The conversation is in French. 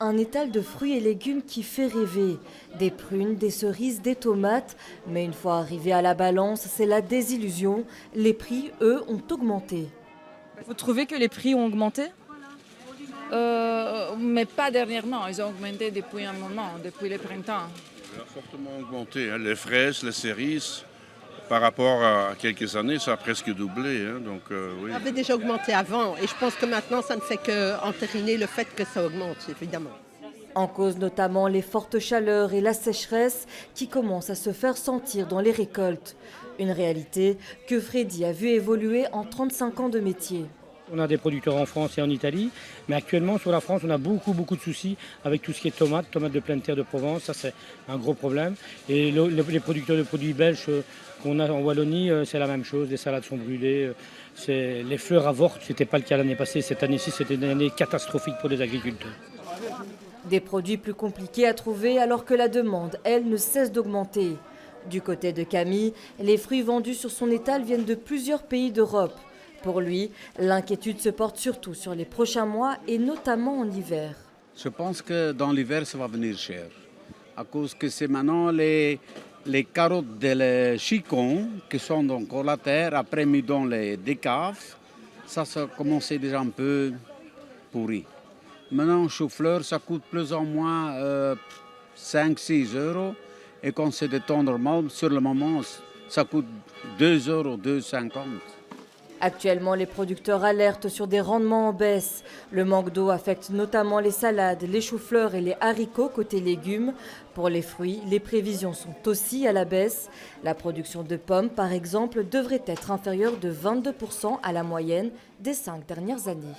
Un étal de fruits et légumes qui fait rêver. Des prunes, des cerises, des tomates. Mais une fois arrivé à la balance, c'est la désillusion. Les prix, eux, ont augmenté. Vous trouvez que les prix ont augmenté? Mais pas dernièrement, ils ont augmenté depuis un moment, depuis le printemps. Ça a fortement augmenté. Les fraises, les cerises, par rapport à quelques années, ça a presque doublé. Donc, oui. Ça avait déjà augmenté avant et je pense que maintenant, ça ne fait qu'entériner le fait que ça augmente, évidemment. En cause notamment les fortes chaleurs et la sécheresse qui commencent à se faire sentir dans les récoltes. Une réalité que Freddy a vu évoluer en 35 ans de métier. On a des producteurs en France et en Italie, mais actuellement sur la France, on a beaucoup de soucis avec tout ce qui est tomates de pleine terre de Provence, ça c'est un gros problème. Et les producteurs de produits belges qu'on a en Wallonie, c'est la même chose, les salades sont brûlées, les fleurs avortent, ce n'était pas le cas l'année passée, cette année-ci c'était une année catastrophique pour les agriculteurs. Des produits plus compliqués à trouver alors que la demande, elle, ne cesse d'augmenter. Du côté de Camille, les fruits vendus sur son étal viennent de plusieurs pays d'Europe. Pour lui, l'inquiétude se porte surtout sur les prochains mois et notamment en hiver. Je pense que dans l'hiver, ça va venir cher. À cause que c'est maintenant les carottes de chicon qui sont encore la terre, après mis dans les décaves, ça commence déjà un peu pourri. Maintenant, chou-fleur, ça coûte plus ou moins 5-6 euros. Et quand c'est des temps normaux, sur le moment, ça coûte 2 euros, 2,50 €. Actuellement, les producteurs alertent sur des rendements en baisse. Le manque d'eau affecte notamment les salades, les choux-fleurs et les haricots côté légumes. Pour les fruits, les prévisions sont aussi à la baisse. La production de pommes, par exemple, devrait être inférieure de 22% à la moyenne des 5 dernières années.